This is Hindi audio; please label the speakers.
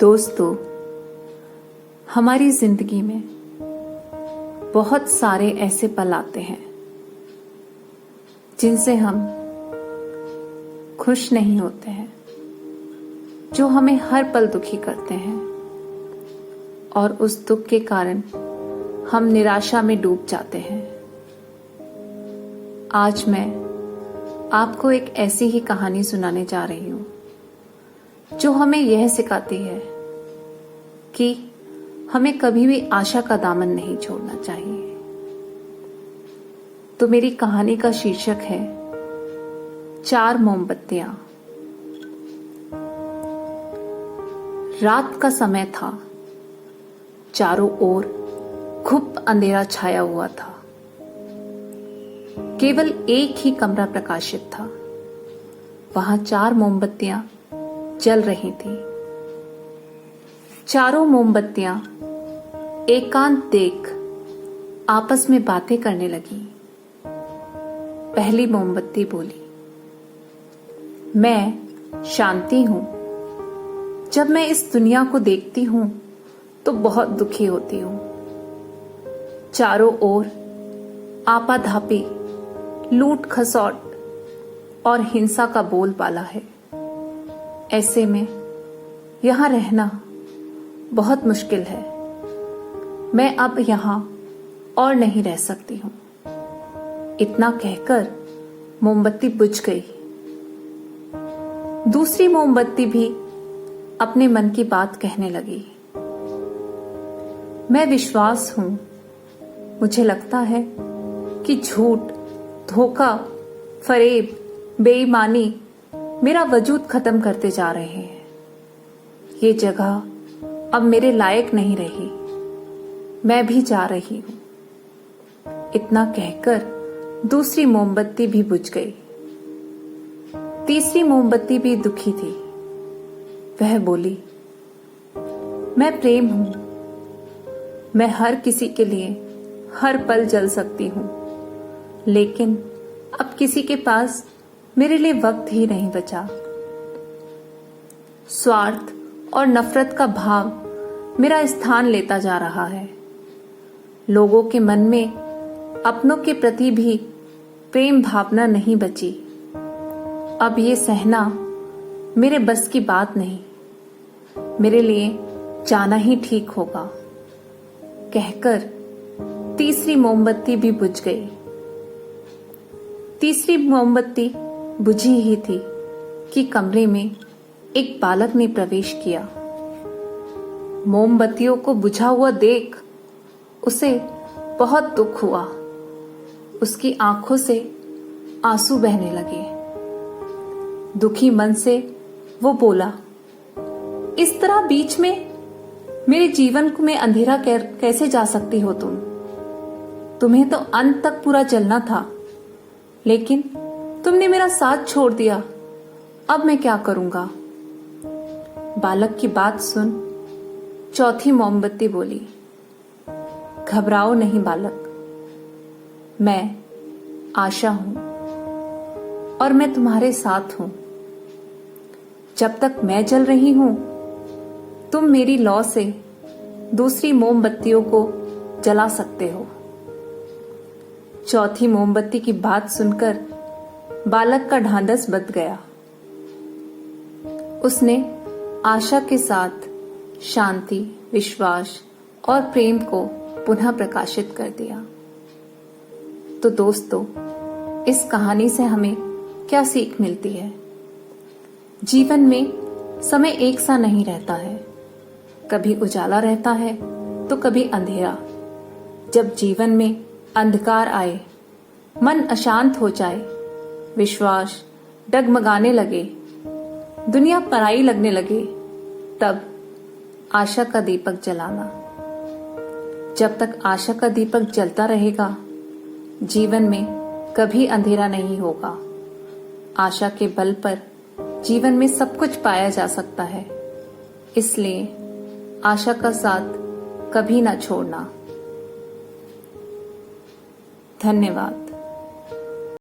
Speaker 1: दोस्तों, हमारी जिंदगी में बहुत सारे ऐसे पल आते हैं जिनसे हम खुश नहीं होते हैं, जो हमें हर पल दुखी करते हैं और उस दुख के कारण हम निराशा में डूब जाते हैं। आज मैं आपको एक ऐसी ही कहानी सुनाने जा रही हूं जो हमें यह सिखाती है कि हमें कभी भी आशा का दामन नहीं छोड़ना चाहिए। तो मेरी कहानी का शीर्षक है 4 मोमबत्तियां। रात का समय था, चारों ओर खूब अंधेरा छाया हुआ था। केवल एक ही कमरा प्रकाशित था। वहां 4 मोमबत्तियां जल रही थी। चारों मोमबत्तियां एकांत देख आपस में बातें करने लगी। पहली मोमबत्ती बोली, मैं शांति हूं। जब मैं इस दुनिया को देखती हूं तो बहुत दुखी होती हूं। चारों ओर आपाधापी, लूट खसौट और हिंसा का बोलबाला है। ऐसे में यहां रहना बहुत मुश्किल है। मैं अब यहां और नहीं रह सकती हूं। इतना कहकर मोमबत्ती बुझ गई। दूसरी मोमबत्ती भी अपने मन की बात कहने लगी। मैं विश्वास हूं। मुझे लगता है कि झूठ, धोखा, फरेब, बेईमानी मेरा वजूद खत्म करते जा रहे हैं। ये जगह अब मेरे लायक नहीं रही। मैं भी जा रही हूं। इतना कहकर दूसरी मोमबत्ती भी बुझ गई। तीसरी मोमबत्ती भी दुखी थी। वह बोली, मैं प्रेम हूं। मैं हर किसी के लिए हर पल जल सकती हूं, लेकिन अब किसी के पास मेरे लिए वक्त ही नहीं बचा। स्वार्थ और नफरत का भाव मेरा स्थान लेता जा रहा है। लोगों के मन में अपनों के प्रति भी प्रेम भावना नहीं बची। अब ये सहना मेरे बस की बात नहीं। मेरे लिए जाना ही ठीक होगा। कहकर तीसरी मोमबत्ती भी बुझ गई। तीसरी मोमबत्ती बुझी ही थी कि कमरे में एक बालक ने प्रवेश किया। मोमबत्तियों को बुझा हुआ देख उसे बहुत दुख हुआ। उसकी आंखों से आंसू बहने लगे। दुखी मन से वो बोला, इस तरह बीच में मेरे जीवन में अंधेरा कैसे जा सकती हो तुम? तुम्हें तो अंत तक पूरा चलना था, लेकिन तुमने मेरा साथ छोड़ दिया। अब मैं क्या करूंगा? बालक की बात सुन चौथी मोमबत्ती बोली, घबराओ नहीं बालक। मैं आशा हूं और मैं तुम्हारे साथ हूं। जब तक मैं जल रही हूं, तुम मेरी लौ से दूसरी मोमबत्तियों को जला सकते हो। चौथी मोमबत्ती की बात सुनकर बालक का ढांढस बंध गया। उसने आशा के साथ शांति, विश्वास और प्रेम को पुनः प्रकाशित कर दिया। तो दोस्तों, इस कहानी से हमें क्या सीख मिलती है? जीवन में समय एक सा नहीं रहता है। कभी उजाला रहता है तो कभी अंधेरा। जब जीवन में अंधकार आए, मन अशांत हो जाए, विश्वास डगमगाने लगे, दुनिया पराई लगने लगे, तब आशा का दीपक जलाना। जब तक आशा का दीपक जलता रहेगा, जीवन में कभी अंधेरा नहीं होगा। आशा के बल पर जीवन में सब कुछ पाया जा सकता है। इसलिए आशा का साथ कभी ना छोड़ना। धन्यवाद।